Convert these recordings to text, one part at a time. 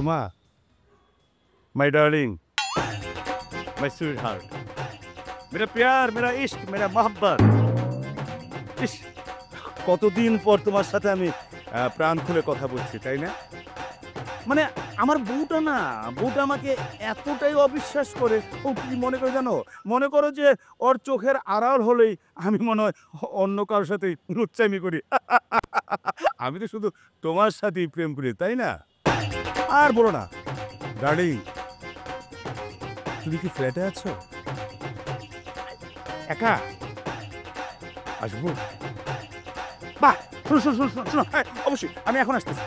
Soma, my darling, my sweet heart, मेरा प्यार, मेरा इश्क, मेरा मोहब्बत। ইস, কতদিন পর তোমার সাথে আমি প্রাণ খুলে কথা বলছি, তাই না? মানে আমার বউটা না, বউটা আমাকে এতটাই অবিশ্বাস করে। ও কি মনে করে জানো? মনে করো যে ওর চোখের আড়াল হলেই আমি মনে হয় অন্য কারোর সাথে লুচ্চামি করি। আমি তো শুধু তোমার সাথেই প্রেম করি, তাই না? আর বলো না ডার্লিং, তুমি কি ফ্ল্যাটে আছো? একা আসবো? বাহ, শোনো, অবশ্যই আমি এখন আসতেছি।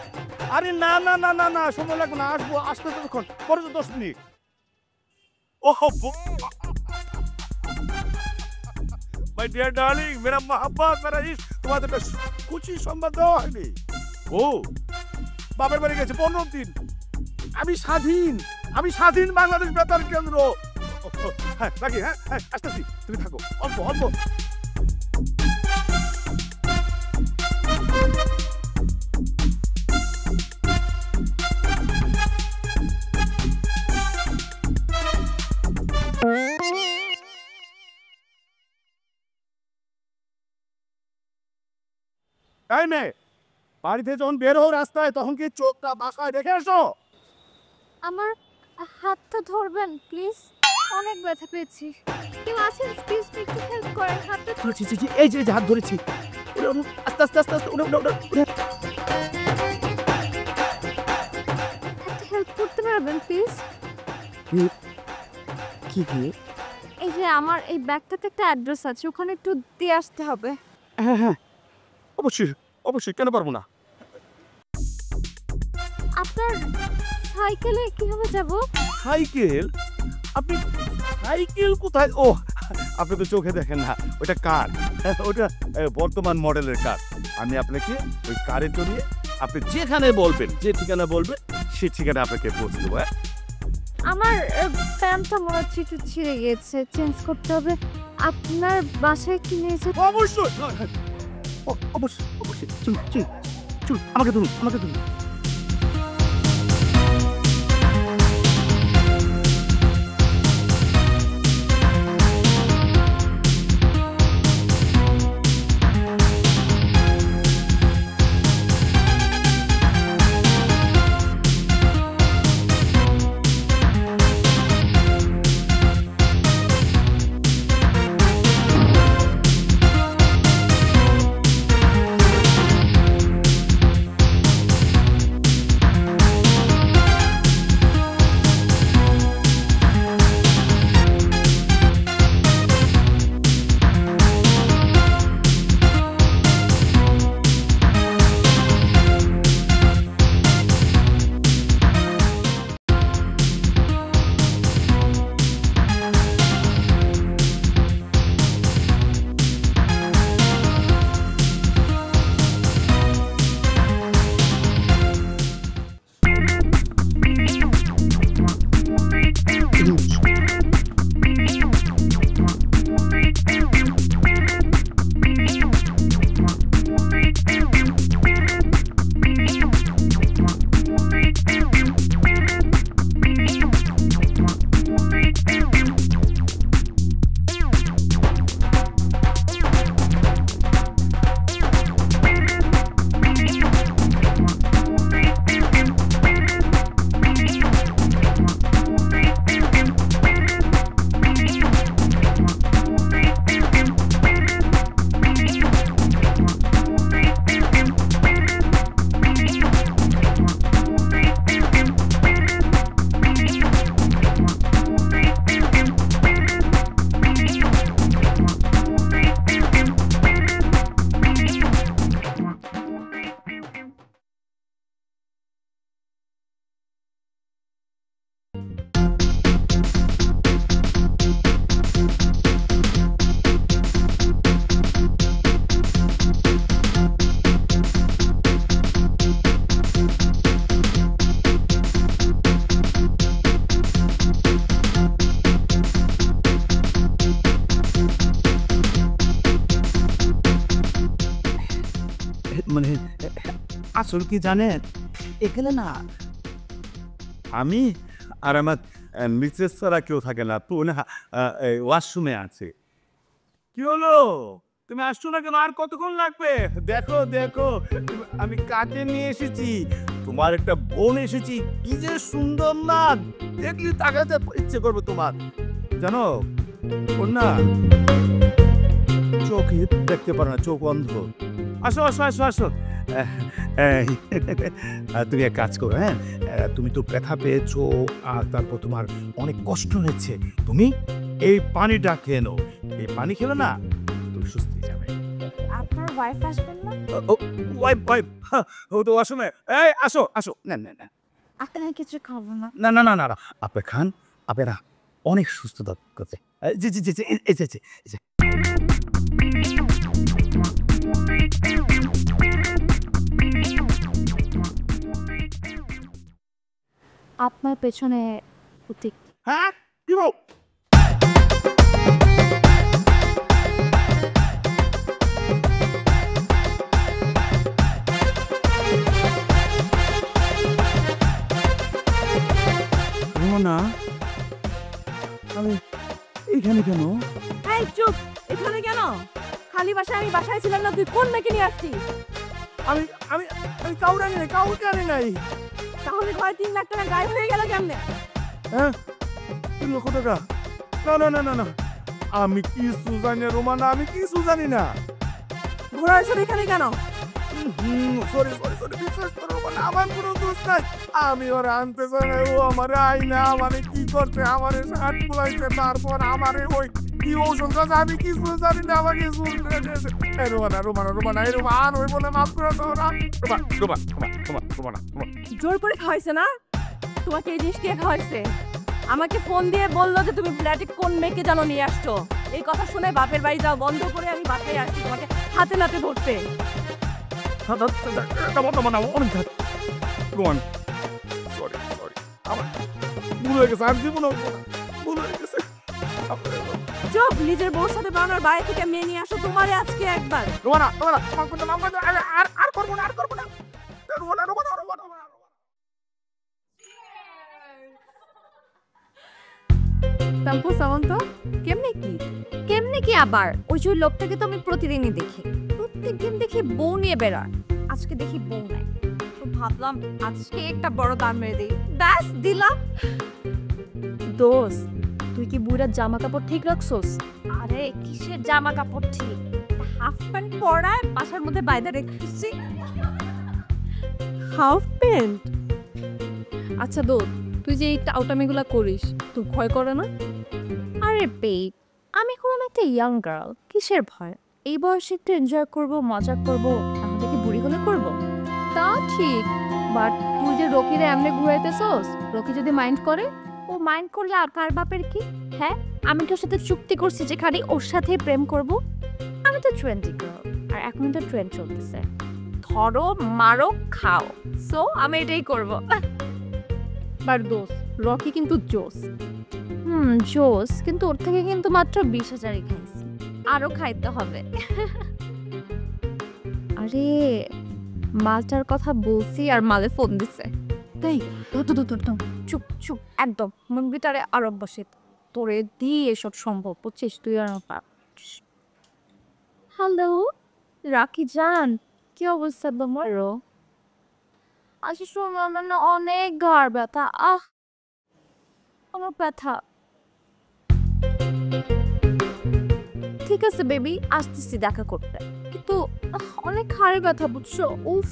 আরে না না না না না, সময় লাগবে না, আসবো, আসতে ততক্ষণ পরে তো 10 minute. Oh my dear darling, মেরা মোহাব্বত, মেরা ইশক, তোমার তো খুশি সংবাদ দেওয়া হয়নি। ও বাপের বাড়ি গেছে 15 দিন। আমি স্বাধীন বাংলাদেশ বেতার কেন্দ্র। হ্যাঁ রাখি, হ্যাঁ আসতেছি, তুমি থাকো অল্প অল্প। এই মেয়ে, বাড়িতে যখন বের হও রাস্তায়, তখন কি চোখটা বাসায় রেখে এসো? আমার হাতটা ধরবেন প্লিজ, অনেক ব্যথা পেয়েছি। কেউ আছেন প্লিজ, একটু হেল্প করেন, হাতটা এই যে হাত ধরেছি, আস্তে আস্তে আস্তে আস্তে একটা হেল্প করতে পারবেন প্লিজ? কি এই যে আমার এই ব্যাগটাতে একটা অ্যাড্রেস আছে, ওখানে একটু দিয়ে আসতে হবে। হ্যাঁ অবশ্যই, কেন পারবো না। আপনার সাইকেলে কিভাবে যাব? সাইকেল? আপনি সাইকেল কোথায়? ও আপনি তো চোখে দেখেন না, ওটা কার, ওটা বর্তমান মডেলের কার। আমি আপনাকে ওই কারে চড়িয়ে আপনি যেখানে বলবেন, যে ঠিকানা বলবেন, সেই ঠিকানা আপনাকে পৌঁছে দেবো। আমার প্যান্টটা মনে হচ্ছে একটু ছিঁড়ে গিয়েছে, চেঞ্জ করতে হবে। আপনার বাসায় কি নিয়ে যেতে? অবশ্যই চুল আমাকে ধরুন। মানে আসল কি জানেন, এখানে না আমি আর আমার মিসেস ছাড়া কেউ থাকে না, তো না ওয়াশরুমে আছে। কি হলো, তুমি আসছো না কেন? আর কতক্ষণ লাগবে? দেখো দেখো আমি কাকে নিয়ে এসেছি, তোমার একটা বোন এসেছি। কি যে সুন্দর না, দেখলি তাকাতে ইচ্ছে করবে তোমার। জানো ওর না চোখ দেখতে পারে না, চোখ অন্ধ। আসো আসো আসো আসো। তুমি এক কাজ করো, হ্যাঁ তুমি তো ব্যথা পেয়েছো আর তারপর তোমার অনেক কষ্ট হয়েছে, তুমি এই পানিটা খেয়ে নাও। এই পানি খেলে না তুমি সুস্থ হয়ে যাবে। আপনার ওয়াইফ আসবেন না? ওয়াইফ ওয়াইফ ও তো আসো না। এই আসো আসো। না না না আপনার কিছু খাবো না। না না না না না, আপনি খান, আপনারা অনেক সুস্থ করতে। জি জি জি জি, এই যে এই যে। আপনার পেছনে প্রতীক। হ্যাঁ কি বল? না আমি এইখানে কেন? এই চুপ, এখানে কেন? খালি বাসায় আমি বাসায় ছিলাম না, তুই কোন মেয়েকে নিয়ে আসছিস? আমি আমি আমি কাউকে আনি নাই, কাউকে আনি নাই। তাহলে ঘরে 3 লাখ টাকা গায়েব হয়ে গেল কেমনে? হ্যাঁ 3 লক্ষ টাকা? না না না না না, আমি কিছু জানি না রোমানা, আমি কিছু জানি না। ঘোড়ার সাথে এখানে কেন? সরি সরি সরি, বিশ্বাস করো রোমানা, আমার কোনো দোষ নাই। আমি ওরা আনতে চাই না, ও আমার আইনা আমারে কি করছে, আমারে শার্ট খুলাইছে, তারপর আমারে ওই কি ঔষধ খাচ্ছে, আমি কিছু জানি না, আমাকে চুল করে দিয়েছে। এই রোমানা রোমানা রোমানা, এই রোমা আর ওই বলে মাফ করে দাও না। রোমা রোমা রোমা রোমা রোমানা রোমা। জোর করে খাওয়াইছে না? তোমাকে এই জিনিস কে খাওয়াইছে? আমাকে ফোন দিয়ে বললো যে তুমি ফ্ল্যাটে কোন মেয়েকে যেন নিয়ে আসছো। এই কথা শুনে বাপের বাড়ি যাও বন্ধ করে আমি বাসায় আসছি তোমাকে হাতে নাতে ধরতে। সরি সরি, আমার ভুল হয়ে গেছে, আর জীবনে ভুল হয়ে গেছে। চুপ, নিজের বউর সাথে বানানোর বাইরে থেকে মেয়ে নিয়ে আসো, তোমারে আজকে একবার। রোমানা রোমানা, মাফ করে দাও, মাফ করে দাও, আর করবো না, আর করবো না। রোমানা রোমানা রোমানা রোমানা। তাম্পু সামন্ত কেমনে কি? কেমনে কি আবার? ওই যে লোকটাকে তো আমি প্রতিদিনই দেখি, প্রত্যেকদিন দেখি বউ নিয়ে বেড়ায়, আজকে দেখি বউ নাই, তো ভাবলাম আজকে একটা বড় দাম মেরে দিই। ব্যাস দিলাম। দোস্ত, তুই কি বুড়ার জামা কাপড় ঠিক রাখছোস? আরে কিসের জামা কাপড় ঠিক, হাফ প্যান্ট পরায় বাসার মধ্যে বাইরে রেখেছি। Half pant? আচ্ছা দোস্ত, তুই যে এই টাউটামিগুলা করিস, তোর ভয় করে না? আরে বেব, আমি এখন একটা ইয়াং গার্ল, কিসের ভয়? এই বয়সে একটু এনজয় করব, মজা করব, তাহলে কি বুড়ি হলে করব? তা ঠিক, বাট তুই যে রকিরে এমনি ঘুরাইতেছস, রকি যদি মাইন্ড করে? ও মাইন্ড করলে আর কার বাপের কি? হ্যাঁ, আমি কি ওর সাথে চুক্তি করছি যে খালি ওর সাথে প্রেম করব? আমি তো ট্রেন্ডি গার্ল, আর এখন তো ট্রেন্ড চলতেছে, ধরো মারো খাও, সো আমি এটাই করব। বাট দোস্ত, রকি কিন্তু জোস। জোস, কিন্তু ওর থেকে কিন্তু মাত্র 20,000 খাইছি, আরো খাইতে হবে। আরে মালটার কথা বলছি আর মালে ফোন দিছে। তাই চুপ চুপ একদম, মুরগিটারে আরব বসে তোরে দিয়ে এসব সম্ভব, বুঝছিস? তুই আর হ্যালো রাকি জান, কি অবস্থা তোমার? আচ্ছা শোনো, আমার না অনেক ঘাড় ব্যথা, আমার ব্যথা। ঠিক আছে বেবি, আসতেছি দেখা করতে, কিন্তু অনেক ঘাড়ে ব্যথা, বুঝছো? উফ।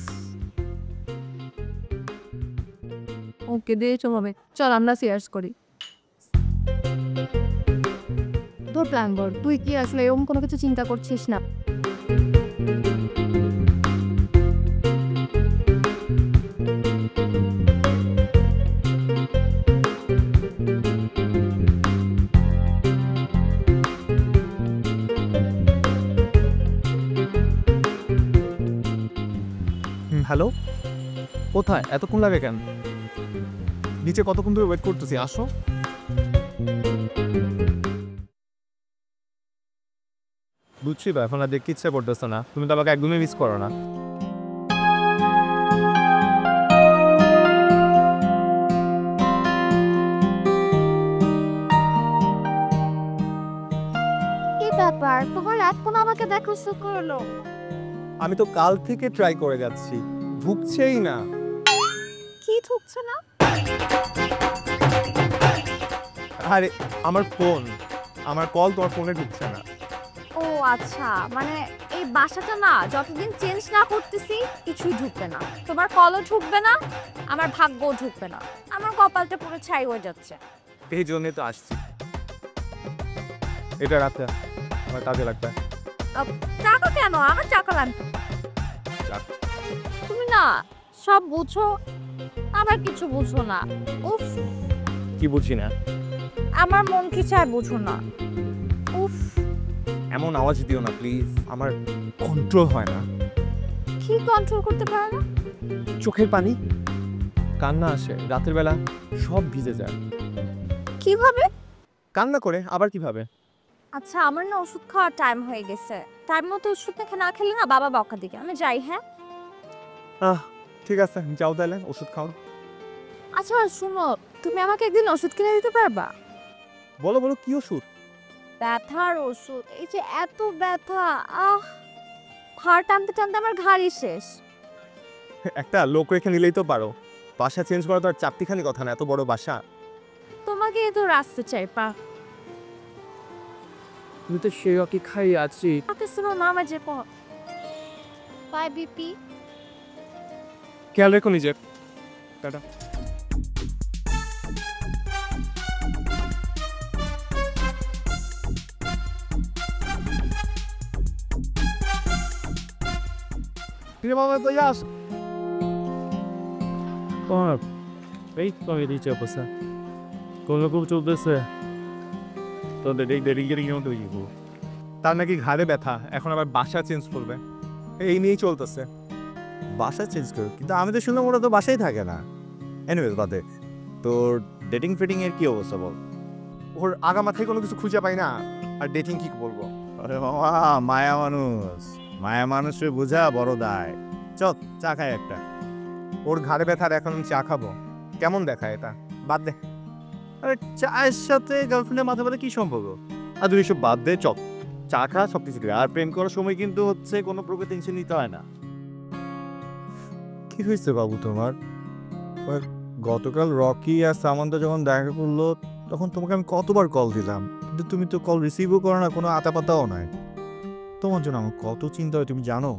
ওকে দিয়ে চলবে, চল আমরা শেয়ার্স করি। তোর প্ল্যান বল, তুই কি আসলে এরকম কোনো কিছু চিন্তা করছিস না? হ্যালো, কোথায়? এতক্ষণ লাগে কেন? নিচে কতক্ষণ ধরে ওয়েট করতেছি, আসো। বুঝছি তো, এখন আর দেখতে ইচ্ছা করতেছে না, তুমি তো আমাকে একদমই মিস করো না। ব্যাপার, তোমার রাত কোনো আমাকে দেখো শুরু করলো? আমি তো কাল থেকে ট্রাই করে যাচ্ছি, ঢুকছেই না। কি ঢুকছে না? আরে আমার ফোন, আমার কল তোমার ফোনে ঢুকছে না। ও আচ্ছা, মানে এই বাসাটা না যতদিন চেঞ্জ না করতেছি কিছুই ঢুকবে না। তোমার কলও ঢুকবে না, আমার ভাগ্যও ঢুকবে না। আমার কপালটা পুরো ছাই হয়ে যাচ্ছে। এই জন্যই তো আসছি। এটা রাতে আমার কাজে লাগবে। টাকা কেন? আমার টাকা লাগবে। টাকা? তুমি না সব বুঝো, আমার কিছু বুঝো না। উফ, কি বুঝি না? আমার মন কি চায় বুঝো না। উফ, এমন আওয়াজ দিও না প্লিজ, আমার কন্ট্রোল হয় না। কি কন্ট্রোল করতে পারো না? চোখের পানি, কান্না আসে রাতের বেলা, সব ভিজে যায়। কিভাবে? কান্না করে আবার কিভাবে? আচ্ছা, আমার না ওষুধ খাওয়ার টাইম হয়ে গেছে। টাইম মতো ওষুধ না খেলে না বাবা বকা দিকে। আমি যাই, হ্যাঁ? ঠিক আছে, যাও তাহলে ওষুধ খাও। আচ্ছা শুনো, তুমি আমাকে একদিন ওষুধ কিনে দিতে পারবা? বলো বলো, কি ওষুধ? ব্যথার ওষুধ। এই যে এত ব্যথা, ঘাড় টানতে টানতে আমার ঘাড়ই শেষ। একটা লোক রেখে নিলেই তো পারো। বাসা চেঞ্জ করা তো আর চাপটিখানি কথা না, এত বড় বাসা। তোমাকে তো রাস্তা চাই পা। তুমি তো সে কি খাই আছি। ওকে শুনো না, আমার যে বাই বিপি। খেয়াল রেখো নিজের। টাটা। বাবা তো যাস। এই তো আমি দিচ্ছি অবস্থা কোনো খুব চলতেছে তো দেরি তার নাকি ঘাড়ে ব্যথা, এখন আবার বাসা চেঞ্জ করবে, এই নিয়েই চলতেছে। বাসা চেঞ্জ করো, কিন্তু আমি তো শুনলাম ওরা তো বাসায় থাকে না। এনিওয়েজ বাদে, তোর ডেটিং ফেটিং এর কি অবস্থা বল? ওর আগা মাথায় কোনো কিছু খুঁজে পাই না, আর ডেটিং কি বলবো? আরে মামা, মায়া মানুষের বোঝা বড় দায়। চল চা খাই একটা। ওর ঘাড়ে ব্যথার এখন আমি চা খাবো? কেমন দেখায় এটা? বাদ দে। আরে চায়ের সাথে গার্লফ্রেন্ডের মাথা ব্যথা কি সম্পর্ক? আর তুই এসব বাদ দে, চল চা খা, সব কিছু। আর প্রেম করার সময় কিন্তু হচ্ছে কোনো প্রকার টেনশন নিতে হয় না। কি হয়েছে বাবু তোমার? গতকাল রকি আর সামান্তা যখন দেখা করলো তখন তোমাকে আমি কতবার কল দিলাম, কিন্তু তুমি তো কল রিসিভও করো না, কোনো আতাপাতাও নাই। তোমার জন্য আমার কত চিন্তা হয় তুমি জানো?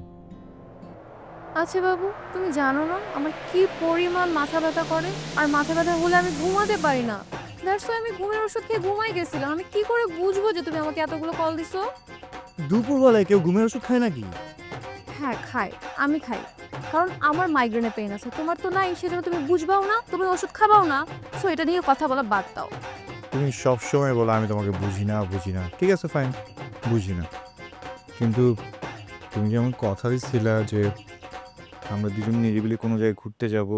আচ্ছা বাবু, তুমি জানো না আমার কি পরিমাণ মাথা ব্যথা করে? আর মাথা ব্যথা হলে আমি ঘুমাতে পারি না। দ্যাটস ওয়াই আমি ঘুমের ওষুধ খেয়ে ঘুমাই গেছিলাম। আমি কি করে বুঝবো যে তুমি আমাকে এতগুলো কল দিছো? দুপুরবেলায় কেউ ঘুমের ওষুধ খায় নাকি? হ্যাঁ খাই, আমি খাই, কারণ আমার মাইগ্রেনে পেইন আছে। তোমার তো নাই, সেজন্য তুমি বুঝবাও না, তুমি ওষুধ খাবাও না। সো এটা নিয়ে কথা বলা বাদ দাও। তুমি সবসময় বলো আমি তোমাকে বুঝি না। ঠিক আছে ফাইন, বুঝি না, কিন্তু তুমি যেমন কথা দিচ্ছিলা যে আমরা দুজন নিরিবিলি কোনো জায়গায় ঘুরতে যাব,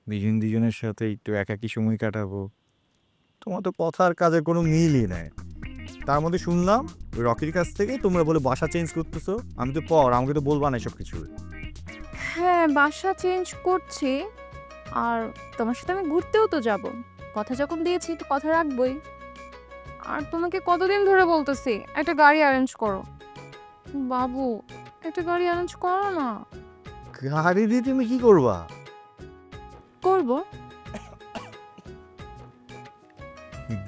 দুজনের সাথে একটু একাকী সময় কাটাবো, তোমার তো কথা আর কাজের কোনো মিলই নেই। তার মধ্যে শুনলাম রকির কাছ থেকে তোমরা বলে বাসা চেঞ্জ করতেছো। আমি তো আমাকে তো বলবা না সব কিছু। হ্যাঁ, বাসা চেঞ্জ করছি, আর তোমার সাথে আমি ঘুরতেও তো যাব। কথা যখন দিয়েছি তো কথা রাখবই। আর তোমাকে কতদিন ধরে বলতেছি একটা গাড়ি অ্যারেঞ্জ করো। বাবু, একটা গাড়ি অ্যারেঞ্জ করো না। গাড়ি দিয়ে তুমি কি করবা? করবো।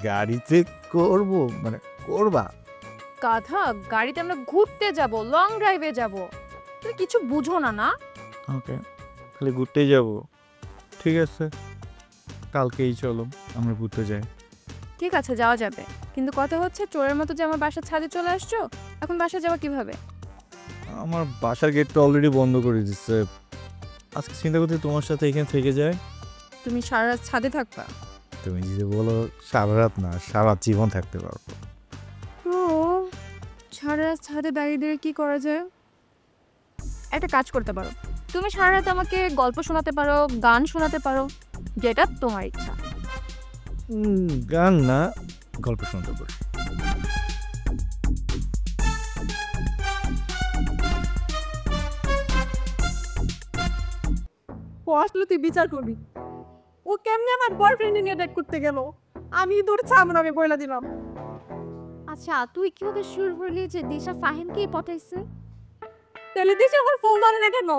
গাড়িতে করবো মানে করবা? গাধা, গাড়িতে আমরা ঘুরতে যাব, লং ড্রাইভে যাব। তুমি কিছু বুঝো না না? ওকে, খালি ঘুরতেই যাব। ঠিক আছে, কালকেই চলো আমরা ঘুরতে যাই। ঠিক আছে, যাওয়া যাবে, কিন্তু কথা হচ্ছে চোরের মতো যে আমার বাসার ছাদে চলে আসছো, এখন বাসা যাওয়া কিভাবে? আমার বাসার গেটটা অলরেডি বন্ধ করে দিচ্ছে। আজকে চিন্তা করতে তোমার সাথে এখানে থেকে যায়। তুমি সারা রাত ছাদে থাকবা? তুমি যদি বলো সারা রাত না, সারা জীবন থাকতে পারবো। ও, সারা রাত ছাদে দাঁড়িয়ে দাঁড়িয়ে কি করা যায়? একটা কাজ করতে পারো, তুমি সারা রাত আমাকে গল্প শোনাতে পারো, গান শোনাতে পারো, যেটা তোমার ইচ্ছা। গান না, গল্প শুনতে পারি। ও আসলে তুই বিচার করবি, ও কেমনে আমার বয়ফ্রেন্ড নিয়ে ডেট করতে গেল? আমি দূর ছাম না, আমি বইলা দিলাম। আচ্ছা তুই কিভাবে শিওর হলি যে দিশা ফাহিমকেই পটাইছে? তাহলে দিশা আমার ফোন ধরে না কেন?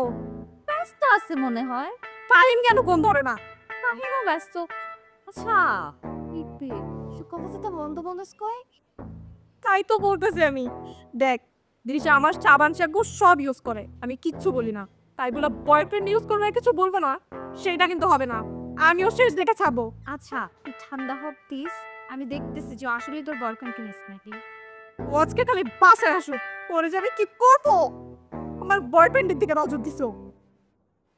ব্যস্ত আছে মনে হয়। ফাহিম কেন ফোন ধরে না? ফাহিমও ব্যস্ত। আচ্ছা পিপি কথা তো বন্ধ বন্ধ কয়। তাই তো বলতেছি আমি। দেখ দিশা আমার সাবান শ্যাম্পু সব ইউজ করে, আমি কিচ্ছু বলি না। তাই বলে বয়ফ্রেন্ড ইউজ করবে কিছু বলবো না, সেটা কিন্তু হবে না। আমিও শেষ দেখে ছাড়বো। আচ্ছা তুই ঠান্ডা হ প্লিজ, আমি দেখতেছি যে আসলে তোর বয়ফ্রেন্ড কিনিস নাকি। ও আজকে খালি বাসায় আসুক, পরে যাবে কি করবো। আমার বয়ফ্রেন্ডের দিকে নজর দিছো।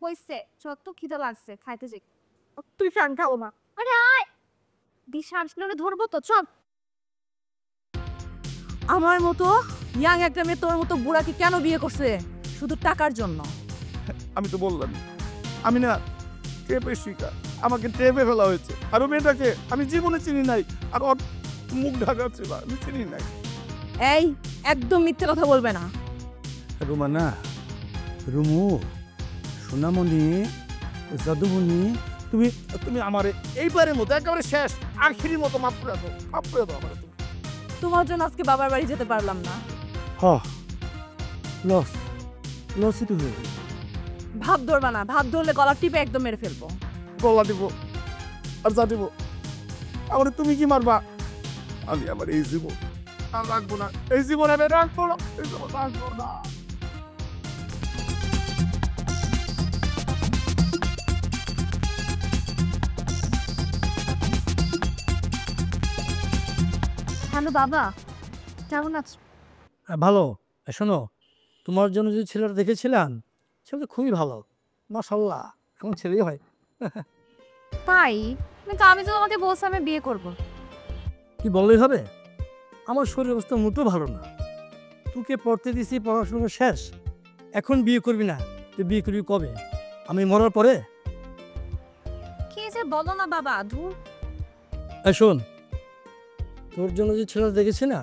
হইছে যত খিদা লাগছে খাইতে যাই। তুই ফ্যান খাও না। আরে আয় দিশা আসলে ধরবো তো, চল। আমার মতো ইয়াং একটা মেয়ে তোর মতো বুড়াকে কেন বিয়ে করছে? শুধু টাকার জন্য। আমি তো বললাম আমি না ট্রেপের শিকার, আমাকে ট্রেপে ফেলা হয়েছে। আর ওই মেয়েটাকে আমি জীবনে চিনি নাই, আর ওর মুখ ঢাকা ছিল আমি চিনি নাই। এই একদম মিথ্যে কথা বলবে না। রুমা না, রুমু, সোনামণি, জাদুমণি, তুমি তুমি আমার এইবারের মতো একেবারে শেষ আখিরির মতো মাফ করে দাও, মাফ করে দাও আমার। তোমার জন্য আজকে বাবার বাড়ি যেতে পারলাম না। লস লসই তো হয়ে গেল। ভাব ধরবা না, ভাব ধরলে গলা টিপে একদম মেরে ফেলবো। গলা দিব আর যা দিব, আমার তুমি কি মারবা? আমি আমার এই জীবন আর রাখবো না, এই জীবন আমি রাখবো না, এই জীবন রাখবো না। হ্যালো বাবা, কেমন আছো? ভালো। শোনো, তোমার জন্য যে ছেলেটা দেখেছিলাম ছেলেটা খুবই ভালো, মাশাআল্লাহ, এখন ছেলেই হয়। তাই? কিন্তু আমি তো তোমাকে বলছি আমি বিয়ে করব। কি বললেই হবে? আমার শরীর অবস্থা মোটেও ভালো না। তোকে পড়তে দিছি, পড়াশোনা শেষ, এখন বিয়ে করবি না? তুই বিয়ে করবি কবে? আমি মরার পরে? কি যে বলো না বাবা, ধুর। শোন, তোর জন্য যে ছেলেটা দেখেছি না,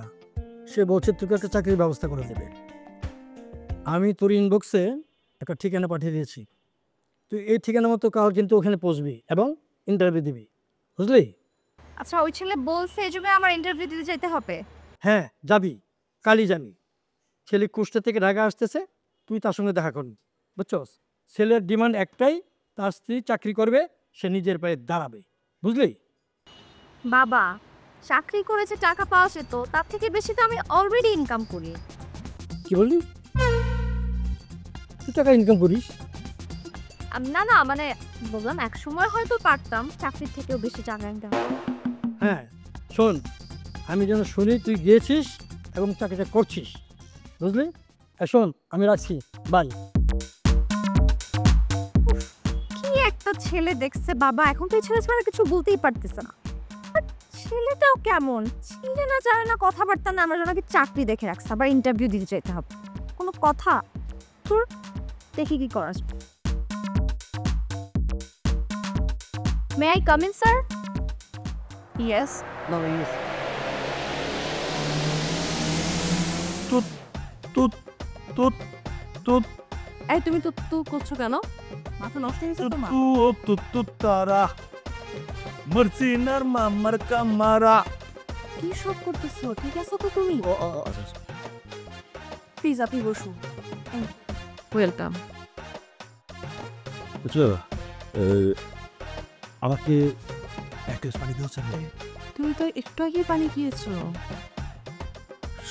সে বলছে তোকে একটা চাকরির ব্যবস্থা করে দেবে। আমি তোর ইনবক্সে একটা ঠিকানা পাঠিয়ে দিয়েছি, তুই এই ঠিকানা মতো কাল কিন্তু ওখানে পৌঁছবি এবং ইন্টারভিউ দিবি, বুঝলি? আচ্ছা ওই ছেলে বলছে এই যুগে আমার ইন্টারভিউ দিতে যেতে হবে। হ্যাঁ যাবি, কালই যাবি। ছেলে কুষ্টা থেকে ঢাকা আসতেছে, তুই তার সঙ্গে দেখা করবি, বুঝছস? ছেলের ডিমান্ড একটাই, তার স্ত্রী চাকরি করবে, সে নিজের পায়ে দাঁড়াবে, বুঝলি? বাবা চাকরি করেছে টাকা পাওয়া যেত, তার থেকে বেশি তো আমি অলরেডি ইনকাম করি। কি বললি? তুই টাকা ইনকাম করিস? না না মানে বললাম এক সময় হয়তো পারতাম চাকরির থেকেও বেশি টাকা ইনকাম। হ্যাঁ শোন, আমি যেন শুনি তুই গিয়েছিস এবং চাকরিটা করছিস, বুঝলি? শোন আমি রাখছি, বাই। কি একটা ছেলে দেখছে বাবা, এখন তো এই ছেলে ছাড়া কিছু বলতেই পারতেছে না। আর ছেলেটাও কেমন, ছেলে না জানে না, কথাবার্তা না, আমরা নাকি চাকরি দেখে রাখছে, আবার ইন্টারভিউ দিতে যেতে হবে, কোনো কথা? তোর দেখি কি করা যায়। May I come in sir? Yes. তুত তুত তুত তুত এই তুমি তো তু করছো কেন? মাথা নষ্ট হয়ে গেছে তোমার? তুত তুত তারা মরসিনার মামার কামারা। কি সব করতেছো? ঠিক আছে তো তুমি? প্লিজ আপনি বসুন। ওয়েলকাম। আচ্ছা আমাকে এক গ্লাস পানি দেওয়া যাবে? তুমি তো একটু আগে পানি খেয়েছো।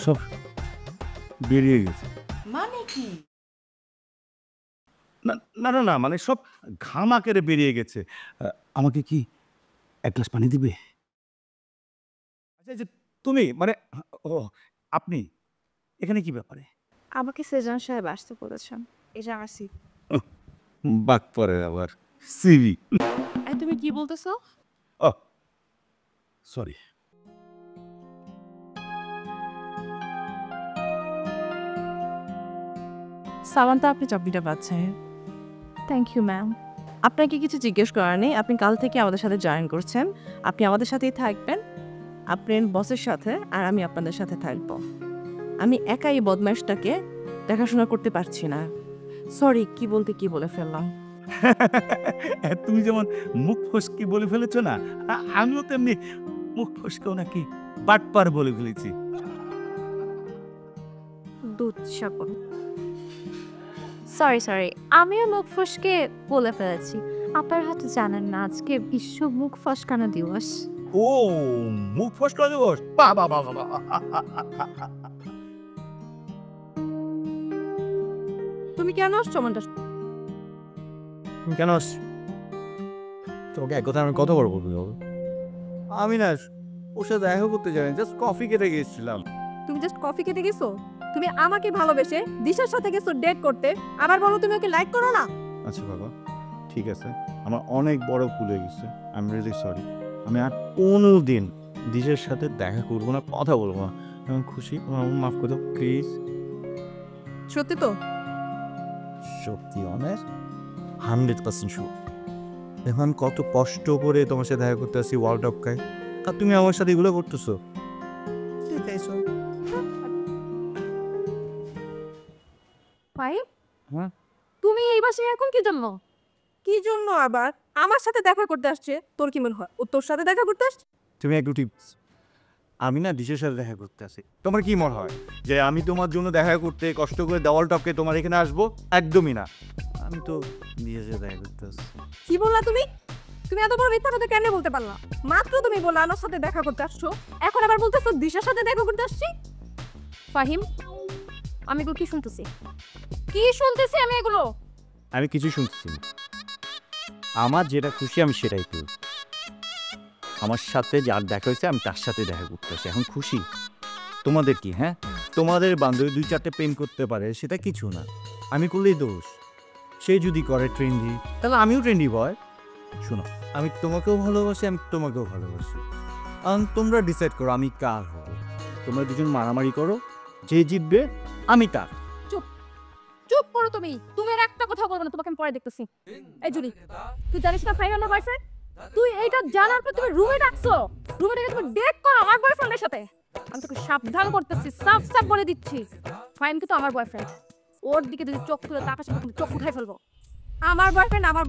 সব বেরিয়ে গেছে। মানে কি? না না না না, মানে সব ঘামাকেরে বেরিয়ে গেছে। আমাকে কি এক গ্লাস পানি দিবে? আচ্ছা এই যে তুমি মানে, ও আপনি এখানে কি ব্যাপারে? আমাকে সেজন সাহেব আসতে বলেছেন, এই যে আমার সিট। বাক পরে আবার সিভি। এই তুমি কি বলতেছো? ও সরি। সামান্তা আপনি চাকরিটা পাচ্ছেন। Thank you ma'am. আপনাকে কিছু জিজ্ঞেস করার নেই, আপনি কাল থেকে আমাদের সাথে জয়েন করছেন। আপনি আমাদের সাথেই থাকবেন, আপনার বসের সাথে, আর আমি আপনাদের সাথে থাকব। আমি একাই বদমাইশটাকে দেখাশোনা করতে পারছি না। সরি, কি বলতে কি বলে ফেললাম। তুমি যেমন মুখ ফসকে বলে ফেলেছো না, আমিও তেমনি মুখ ফসকেও নাকি বাটপার বলে ফেলেছি। দুধসাগর। সরি সরি, আমিও মুখ ফসকে বলে ফেলেছি। আপনার হয়তো জানেন না আজকে বিশ্ব মুখ ফসকানো দিবস। ও মুখ ফসকা দিবস, বাহ বাহ বাহ বাহ। তুমি কেন আসছো আমাদের? তুমি কেন আসছো? তোমাকে এক কথা আমি কত বড় বলবো? আমি না ওর সাথে দেখা করতে যাই, জাস্ট কফি খেতে গিয়েছিলাম। তুমি জাস্ট কফি খেতে গেছো? তুমি আমাকে ভালোবেসে দিশার সাথে গেছো ডেট করতে, আবার বলো তুমি ওকে লাইক করো না? আচ্ছা বাবা, ঠিক আছে, আমার অনেক বড় ভুল হয়ে গেছে, আই এম রিয়েলি সরি। আমি আর কোনো দিন দিশের সাথে দেখা করবো না, কথা বলবো না। আমি খুশি, আমার মাফ করে দাও প্লিজ। সত্যি তো? সত্যি অনেক 100% শিওর। এখন কত কষ্ট করে তোমার সাথে দেখা করতে আসি ওয়ার্ল্ড টপকায়, আর তুমি আমার সাথে এগুলো করতেছো। ভাই হ্যাঁ? তুমি এই বাসায় এখন কি জন্য? কি জন্য আবার? আমার সাথে দেখা করতে আসছে, তোর কি মনে হয় ও তোর সাথে দেখা করতে আসছে? তুমি একটু টিপস। আমি না দিশের সাথে দেখা করতে আসি, তোমার কি মনে হয় যে আমি তোমার জন্য দেখা করতে কষ্ট করে দেওয়াল টপকে তোমার এখানে আসবো? একদমই না, আমি তো দিশের সাথে দেখা করতে আসছি। কি বললা তুমি? তুমি এত বড় মিথ্যা কথা কেন বলতে পারলা? মাত্র তুমি বললা আমার সাথে দেখা করতে আসছো, এখন আবার বলতেছো দিশার সাথে দেখা করতে আসছি। ফাহিম, আমি এগুলো কি শুনতেছি? কি শুনতেছি আমি এগুলো? আমি কিছু শুনছি না। আমার যেটা খুশি আমি সেটাই করি। আমার সাথে যার দেখা হয়েছে আমি তার সাথে দেখা করতে আসি, এখন খুশি। তোমাদের কি? হ্যাঁ, তোমাদের বান্ধবী 2-4টে প্রেম করতে পারে, সেটা কিছু না, আমি করলেই দোষ। সে যদি করে ট্রেন্ডি, তাহলে আমিও ট্রেন্ডি বয়। শোনো, আমি তোমাকেও ভালোবাসি, আমি তোমাকেও ভালোবাসি। তোমরা ডিসাইড করো আমি কার হব। তোমরা দুজন মারামারি করো, যে জিতবে আমি তার। চুপ করো তুমি। তুমি আর একটা কথা বলবো না, তোমাকে আমি পরে দেখতেছি। এই জুলি, তুই জানিস না ফাহিম আমার বয়ফ্রেন্ড? তুই এইটা জানার পর তুমি রুমে ডাকছো, রুমে ডেকে তুমি ডেট করো আমার বয়ফ্রেন্ডের সাথে। আমি তোকে সাবধান করতেছি, সাফ সাফ বলে দিচ্ছি, ফাহিম কিন্তু আমার বয়ফ্রেন্ড। ওর দিকে যদি চোখ তুলে তাকাস চোখ উঠাই ফেলবো। আমার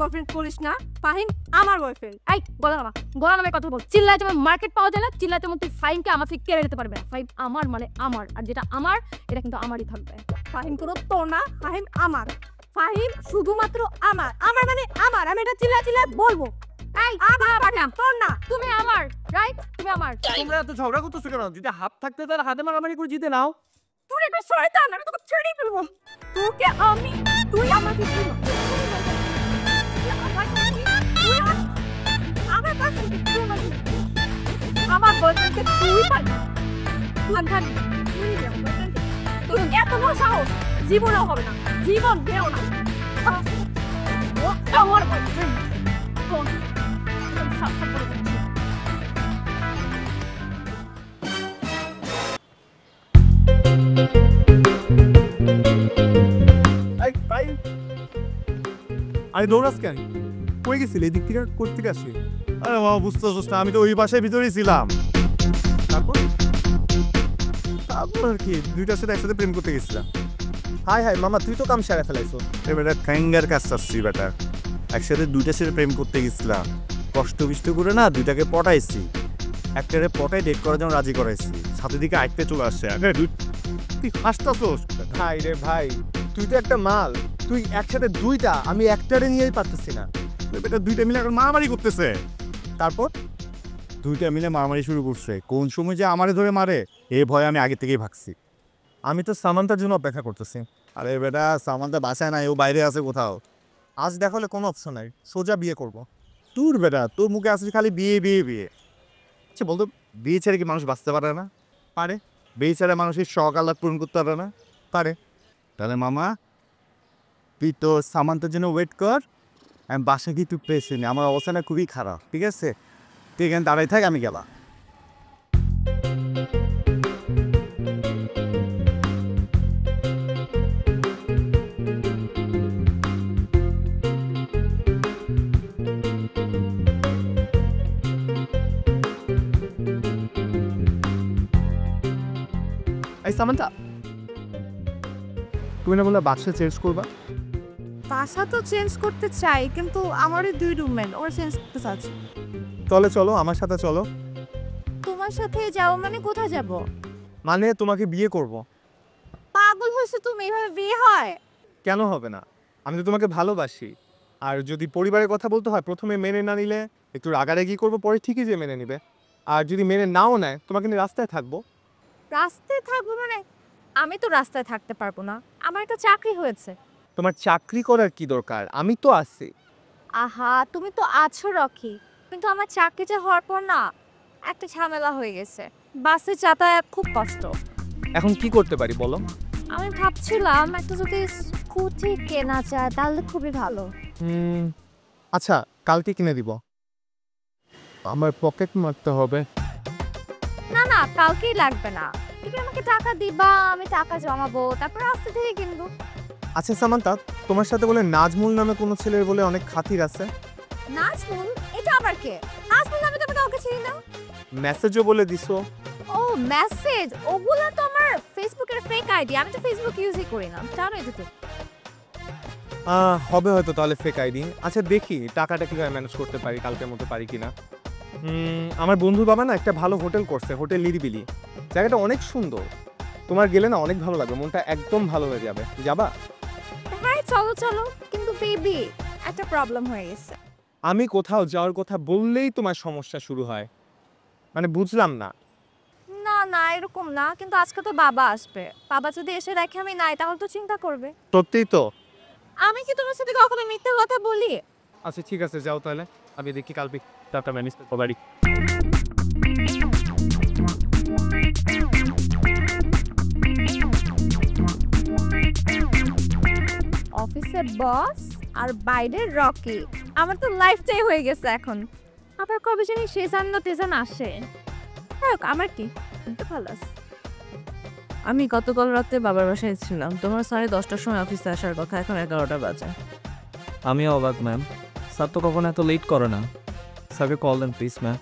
বয়ফ্রেন্ড করিস না। ফাহিম আমার বয়ফ্রেন্ড। এই গলা নামে কথা বল। চিল্লায় তোমার মার্কেট পাওয়া যায় না, চিল্লায় তোমার তুই ফাহিমকে আমার থেকে কেড়ে নিতে পারবে না। ফাহিম আমার মানে আমার, আর যেটা আমার এটা কিন্তু আমারই থাকবে। ফাহিম কোনো তোর না, ফাহিম আমার। ফাহিম শুধুমাত্র আমার, আমার মানে আমার। আমি এটা চিল্লায় বলবো। এই আমার না, তোর না, তুমি আমার, রাইট? তুমি আমার। তোমরা এত ঝগড়া করতেছো কেন? যদি হাত থাকতে তাহলে হাতে মারামারি করে জিতে নাও। তুই একটা শয়তান, আমি তোকে ছেড়ে ফেলবো। তোকে আমি, তুই আমাকে কি আমার বয়ফ্রেন্ডকে তুই তুই এত বড় সাহস জীবনেও হবে না, জীবন দেও না। ও আমার বয়ফ্রেন্ড। আরে দৌড়াস কেন? কই গেছিলি? এদিক থেকে করতে আসি। আরে মামা বুঝতে পারছিস না, আমি তো ওই বাসায় ভিতরেই ছিলাম। তারপর তারপর কি দুইটার সাথে একসাথে প্রেম করতে গেছিলাম। হাই হাই মামা, তুই তো কাম সেরে ফেলাইছো। বেটা খ্যাঙ্গার কাজ চাচ্ছি বেটা, একসাথে দুইটার সাথে প্রেম করতে গেছিলাম। কষ্ট বিষ্ট করে না দুইটাকে পটাইছি, একটারে পটাই ডেট করার জন্য রাজি করাইছি, সাথে দিকে আইতে চলে আসছে। তুই হাসতাছোস? ভাই রে ভাই, তুই তো একটা মাল। তুই একসাথে দুইটা, আমি একটারে নিয়েই পারতেছি না। বেটা দুইটা মিলে এখন মারামারি করতেছে। তারপর দুইটা মিলে মারামারি শুরু করছে, কোন সময় যে আমারে ধরে মারে এই ভয়ে আমি আগে থেকেই ভাগছি। আমি তো সামান্তার জন্য অপেক্ষা করতেছি। আরে বেটা সামান্তা বাসায় নাই, ও বাইরে আছে কোথাও। আজ দেখা হলে কোনো অপশন নাই, সোজা বিয়ে করব। তোর বেটা, তোর মুখে আসছে খালি বিয়ে বিয়ে বিয়ে। আচ্ছা বলতো, বিয়ে ছেড়ে কি মানুষ বাঁচতে পারে না? পারে। বিয়ে ছেড়ে মানুষের শখ আহ্লাদ পূরণ করতে পারে না? পারে। তাহলে মামা তুই তো সামান্তার জন্য ওয়েট কর, আমি বাসা কি তুই পেয়েছি না, আমার অবস্থাটা খুবই খারাপ, ঠিক আছে? তুই এখানে দাঁড়াই থাক, আমি গেলাম। এই সামান্তা, তুমি না বললে বাসা চেঞ্জ করবা? বাসা তো চেঞ্জ করতে চাই, কিন্তু আমারই 2 রুমমেট, ওরা চেঞ্জ করতে চাচ্ছে। তাহলে চলো আমার সাথে চলো। তোমার সাথে যাও মানে কোথায় যাব? মানে তোমাকে বিয়ে করব। পাগল হয়েছে তুমি, এইভাবে বিয়ে হয়? কেন হবে না? আমি তো তোমাকে ভালোবাসি। আর যদি পরিবারের কথা বলতে হয়, প্রথমে মেনে না নিলে একটু রাগারাগি করবো, পরে ঠিকই যে মেনে নিবে। আর যদি মেনে নাও নেয়, তোমাকে নিয়ে রাস্তায় থাকবো। রাস্তায় থাকবো মানে? আমি তো রাস্তায় থাকতে পারবো না, আমার একটা চাকরি হয়েছে। তোমার চাকরি করার কি দরকার? আমি তো আছি। আহা, তুমি তো আছো রকি, কিন্তু আমার চাকরিটা হওয়ার পর না একটা ঝামেলা হয়ে গেছে। বাসে যাতায়াত খুব কষ্ট। এখন কি করতে পারি বলো? আমি ভাবছিলাম একটা যদি স্কুটি কেনা যায় তাহলে খুবই ভালো। আচ্ছা, কালকে কিনে দিব। আমার পকেট মারতে হবে। না না, কালকেই লাগবে না, তুমি আমাকে টাকা দিবা, আমি টাকা জমাবো, তারপর রাস্তা থেকে কিনবো। আচ্ছা সামান্তা, তোমার সাথে বলে নাজমুল নামে কোনো ছেলের বলে অনেক খাতির আছে। নাজমুল? এটা আবার কে? নাজমুল নামে তো আমি কাউকে চিনি না। মেসেজও বলে দিছো। ও মেসেজ, ওগুলা তো আমার ফেসবুকের ফেক আইডি, আমি তো ফেসবুক ইউজই করি না, জানো এটা তো। হবে হয়তো তাহলে ফেক আইডি। আচ্ছা দেখি টাকাটা কিভাবে ম্যানেজ করতে পারি, কালকের মতো পারি কিনা। আমার বন্ধুর বাবা না একটা ভালো হোটেল করছে, হোটেল নিরিবিলি। জায়গাটা অনেক সুন্দর, তোমার গেলে না অনেক ভালো লাগবে, মনটা একদম ভালো হয়ে যাবে। যাবা? হ্যাঁ চলো চলো, কিন্তু বেবি একটা প্রবলেম হয়ে গেছে। আমি কোথাও যাওয়ার কথা বললেই তোমার সমস্যা শুরু হয়, মানে বুঝলাম না। না না এরকম না, কিন্তু আজকে তো বাবা আসবে, বাবা যদি এসে দেখে আমি নাই তাহলে তো চিন্তা করবে। সত্যিই তো। আমি কি তোমার সাথে কখনো মিথ্যে কথা বলি? আচ্ছা ঠিক আছে, যাও তাহলে, আমি দেখি কালকে টাকা ম্যানেজ করতে পারি। অফিসের বস আর বাইরের রকি, আমার তো লাইফটাই হয়ে গেছে এখন। আবার কবে জানি সেজান না তেজান আসে। আমার কি তো ভালো আছে। আমি গতকাল রাতে বাবার বাসায় ছিলাম, তোমার 10:30টার সময় অফিসে আসার কথা, এখন 11টা বাজে। আমি অবাক ম্যাম, স্যার তো কখনো এত লেট করে না। স্যারকে কল দেন প্লিজ ম্যাম।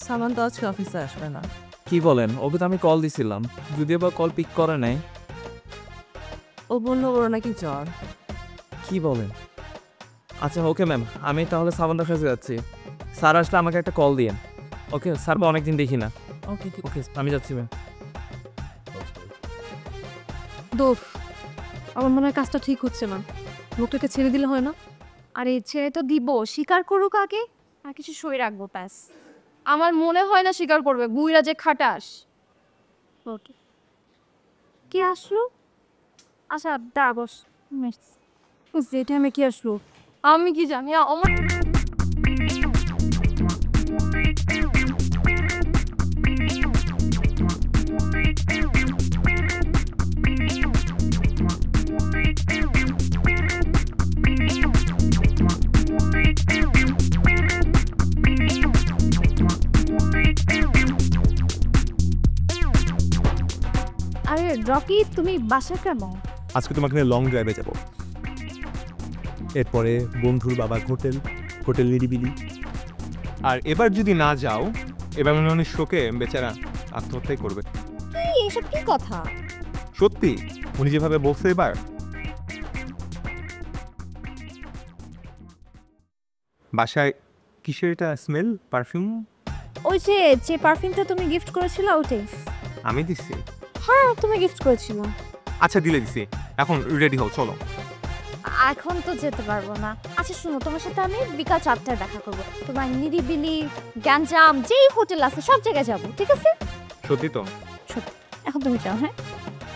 সামান তো আজকে অফিসে আসবে না। কি বলেন? ওকে তো আমি কল দিছিলাম, যদিও বা কল পিক করে নাই। ও বললো ওর নাকি জ্বর। কি বলেন? আচ্ছা ওকে ম্যাম, আমি তাহলে সাবানদার কাছে যাচ্ছি। স্যার আসলে আমাকে একটা কল দিয়েন। ওকে স্যার, অনেকদিন দেখি না। ওকে ঠিক ওকে আমি যাচ্ছি ম্যাম। দোষ, আমার মনে হয় কাজটা ঠিক হচ্ছে না, লোকটাকে ছেড়ে দিলে হয় না? আরে ছেড়ে তো দিব, স্বীকার করুক আগে, আর কিছু সই রাখবো ব্যাস। আমার মনে হয় না স্বীকার করবে, বুইরা যে খাটাস। ওকে, কি আসলো? আচ্ছা দাঁড়া বস। যেটা আমি কি আসলো আমি কি জানি। আমার আরে রকি, তুমি বাসা কেন? আজকে তোমাকে নিয়ে লং ড্রাইভে যাব, এরপরে বন্ধুর বাবার হোটেল, হোটেল নিরিবিলি। আর এবার যদি না যাও, এবার মনে হয় শোকে বেচারা আত্মহত্যাই করবে। এসব কি কথা? সত্যি, উনি যেভাবে বলছে। এবার বাসায় কিসের এটা স্মেল? পারফিউম? ওই যে যে পারফিউমটা তুমি গিফট করেছিলে ওটাই। আমি দিছি? হ্যাঁ তুমি গিফট করেছিলে। আচ্ছা দিলে দিছি, এখন রেডি হও, চলো। এখন তো যেতে পারবো না। আচ্ছা শোনো, তোমার সাথে আমি বিকাল 4টায় দেখা করবো, তোমার নিরিবিলি গ্যাঞ্জাম যেই হোটেল আছে সব জায়গায় যাবো, ঠিক আছে? সত্যি তো? সত্যি। এখন তুমি যাও। হ্যাঁ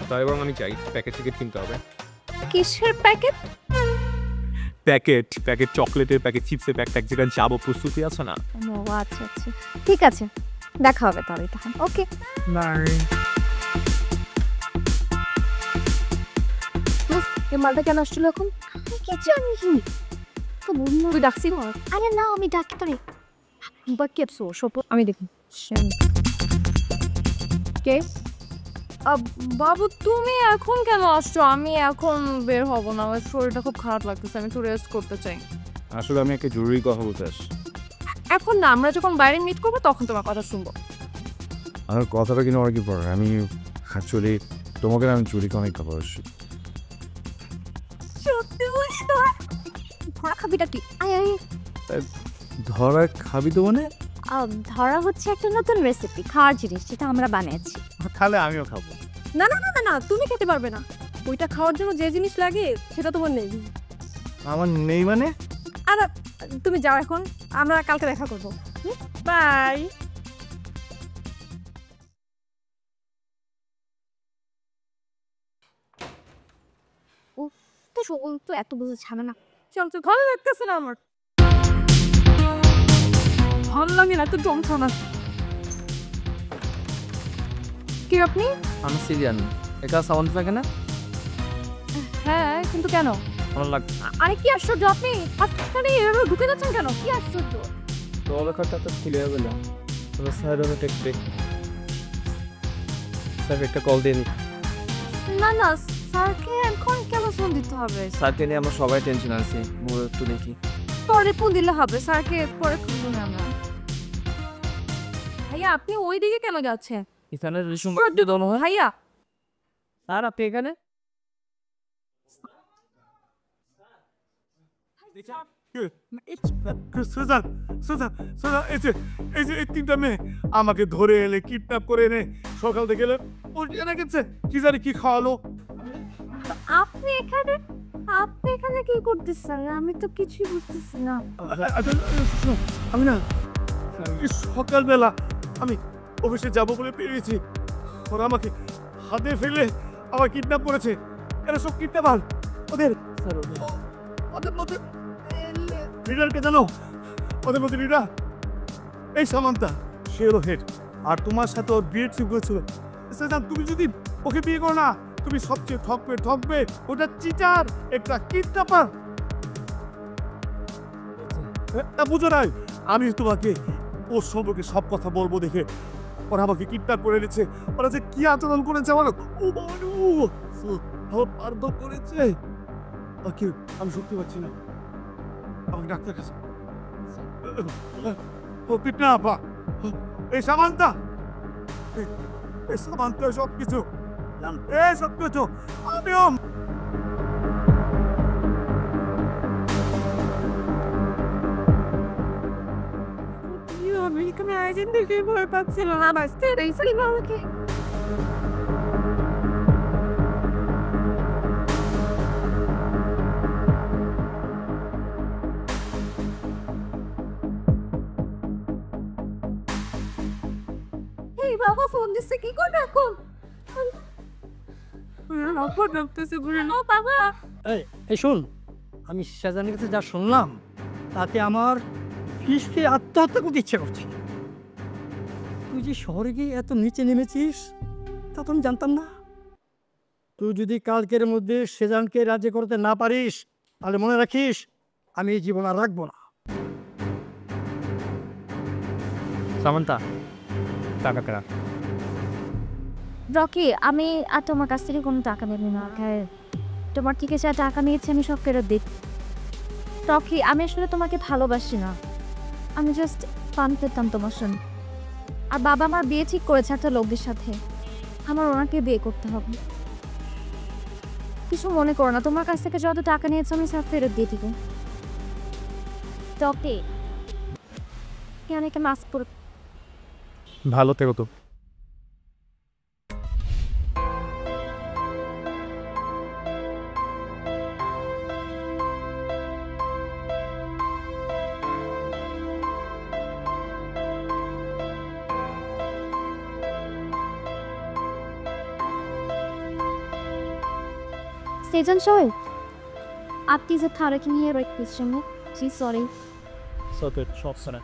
তাই বরং আমি চাই, প্যাকেট টিকিট কিনতে হবে। কিসের প্যাকেট? প্যাকেট প্যাকেট চকলেটের প্যাকেট, চিপসের প্যাকেট, এক জায়গায় যাবো, প্রস্তুতি আছে না? ও আচ্ছা আচ্ছা ঠিক আছে, দেখা হবে তাহলে তখন। Okay bye. এই মালটা কেন আসছিল এখন? কি জানি তো বললো। তুই ডাকছিস? আরে না আমি ডাকি তোরে বাকিয়েছো সব। আমি দেখি। কে? বাবু তুমি এখন কেন আসছো? আমি এখন বের হব না, আমার শরীরটা খুব খারাপ লাগতেছে, আমি একটু রেস্ট করতে চাই। আসলে আমি একটা জরুরি কথা বলতে আসছি। এখন না, আমরা যখন বাইরে মিট করবো তখন তোমার কথা শুনবো। আমার কথাটা কিন্তু অনেক পড়ে। আমি অ্যাকচুয়ালি তোমাকে আমি চুরিকে অনেক ভালোবাসি। সত্যি বলছি তো? ধরা খাবিটা কি? আয় আয়। ধরা খাবি তো মানে? ধরা হচ্ছে একটা নতুন রেসিপি, খাওয়ার জিনিস, যেটা আমরা বানিয়েছি। তাহলে আমিও খাবো। না না না না না, তুমি খেতে পারবে না। ওইটা খাওয়ার জন্য যে জিনিস লাগে সেটা তোমার নেই। আমার নেই মানে? আর তুমি যাও এখন, আমরা কালকে দেখা করবো। বাই। তো সকল তো এত বুঝে ছাড়ে না। চল চল, ভালো লাগতেছে না আমার, ভালো লাগে না তো যন্ত্রণা। কি আপনি? আমি সিরিয়ান, এটা সাউন্ড থাকে না? হ্যাঁ, কিন্তু কেন? ভালো লাগ। আরে কি আশ্চর্য, আপনি হাসপাতালে এভাবে ঢুকে যাচ্ছেন কেন? কি আশ্চর্য। তো লেখাটা তো ক্লিয়ার হলো না। তবে স্যার ওটা টেক ব্রেক। স্যার একটা কল দিন। না না, স্যারকে এখন কেন ফোন দিতে হবে? স্যারকে নিয়ে আমরা সবাই টেনশন আছি। মোড় একটু দেখি। পরে ফোন দিলে হবে, স্যারকে পরে খুঁজবো না আমরা। ভাইয়া আপনি ওই দিকে কেন যাচ্ছেন? এখানে রিসুম দোনো হয়। ভাইয়া স্যার আপনি এখানে? সুজান সুজান সুজান, এই যে এই তিনটা মেয়ে আমাকে ধরে এলে, কিডন্যাপ করে এনে সকাল থেকে এলে এনে গেছে, কি জানি কি খাওয়ালো। আপনি এখানে কি করতেছেন? আমি তো কিছুই বুঝতেছি না। আমি না সকালবেলা আমি অফিসে যাবো বলে পেরিয়েছি, ওরা আমাকে হাতে ফেলে আমার কিডন্যাপ করেছে। এরা সব কিডন্যাপার। ওদের মধ্যে লিডারকে জানো? ওদের মধ্যে লিডার এই সামান্তা, সে হলো হেড। আর তোমার সাথে ওর বিয়ে ঠিক হয়েছিল। তুমি যদি ওকে বিয়ে করো না, তুমি সবচেয়ে ঠকবে। ওটা চিটার, একটা কিডন্যাপার। বুঝো নাই, আমি তোমাকে ওর সম্পর্কে সব কথা বলবো দেখে ওরা আমাকে কিডন্যাপ করে এনেছে। ওরা যে কি আচরণ করেছে আমার মারধর করেছে। আমি শুনতে পাচ্ছি না, আমাকে ডাক্তার কাছে। ও কিডন্যাপার, এই সামান্তা, এই সামান্তা সবকিছু আমিও। আমি এখানে আয়োজন দেখে ভয় পাচ্ছিলাম, আমার স্ত্রী আমাকে। এই বাবা ফোন দিচ্ছে, কি করবে এখন? বাবা এই শোন, আমি শাহজাহানের কাছে যা শুনলাম তাতে আমার ফিসকে আত্মহত্যা করতে ইচ্ছে করছে। তুই যে শহরে গিয়ে এত নিচে নেমেছিস তা তো আমি জানতাম না। তুই যদি কালকের মধ্যে সেজানকে রাজি করতে না পারিস তাহলে মনে রাখিস আমি এই জীবন আর রাখবো না। সামান্তা, টাকা কারা? রকি, আমি আর তোমার কাছ থেকে কোনো টাকা নেব না। তোমার থেকে যা টাকা নিয়েছি আমি সব ফেরত দিই। রকি, আমি আসলে তোমাকে ভালোবাসি না, আমি জাস্ট ফান পেতাম তোমার সঙ্গে। আর বাবা আমার বিয়ে ঠিক করেছে একটা লোকের সাথে, আমার ওনাকে বিয়ে করতে হবে। কিছু মনে করো না, তোমার কাছ থেকে যত টাকা নিয়েছো আমি সব ফেরত দিয়ে দিব। রকি, অনেকে মাস্ক পরে ভালো থেকো তো। Sejan Shoy, आप तीजे थारा की नहीं है राइट क्वेश्चन में? जी सॉरी। সকেট সব সারা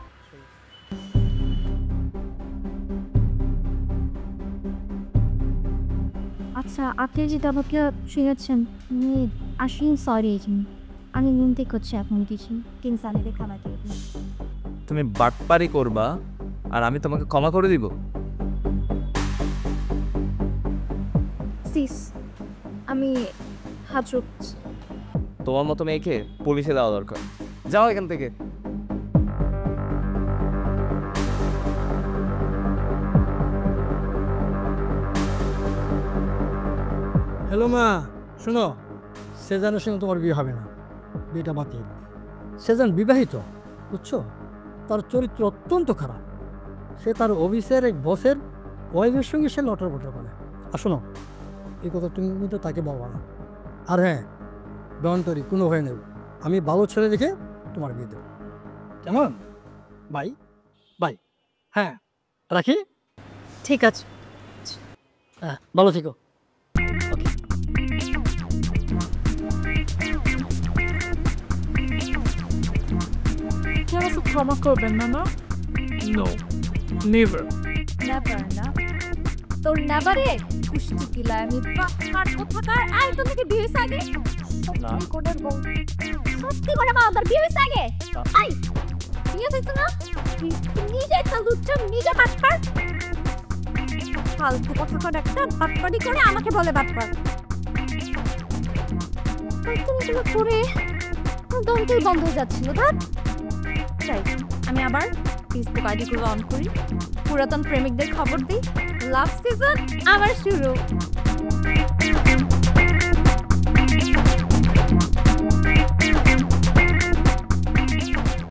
আচ্ছা, আপনি যেটা আমাকে শুনেছেন আমি আসলে সরি। আমি নিতে করছি আপনি কিছু কিনসানিতে খানা দিয়ে। তুমি বাটপারি করবা আর আমি তোমাকে ক্ষমা করে দিব? সিস, আমি হাত রুখছি। তোমার মতো মেয়েকে পুলিশে দেওয়া দরকার। যাও এখান থেকে। হ্যালো মা, শোনো, সেজানের সঙ্গে তোমার বিয়ে হবে না, বিয়েটা বাতিল। সেজান বিবাহিত, বুঝছো? তার চরিত্র অত্যন্ত খারাপ। সে তার অফিসের এক বসের ওয়াইফের সঙ্গে সে লটর বটর করে। আর শোনো, এই কথা তুমি কিন্তু তাকে বলবা না। আর হ্যাঁ, দন্তরি কোনো ভয় নেই, আমি ভালো ছেলে দেখে তোমার বিয়ে দেবো, কেমন? Bye bye. হ্যাঁ, রাখি। ঠিক আছে। হ্যাঁ, ভালো থেকো। ওকে। কেন ক্ষমা করবেন মামা? No, never. নেভার না, তোর নেভারে কুষ্টি কিলা আমি পাকার কোথাকার। আই তো নাকি বিয়ে হয়েছে আগে? সত্যি করে বল, সত্যি করে বল, তোর বিয়ে হয়েছে আগে? আই বিয়ে হয়েছে না? নিজে চালুচ্ছ, নিজে বাটপার। ফালতু কথাকার একটা বাটপারি করে আমাকে বলে বাটপার। তুমি এগুলো করে দমটাই বন্ধ হয়ে যাচ্ছিল। তাই আমি আবার ফেসবুক আইডিগুলো অন করি, পুরাতন প্রেমিকদের খবর দিই, লাভ সিজন আবার শুরু।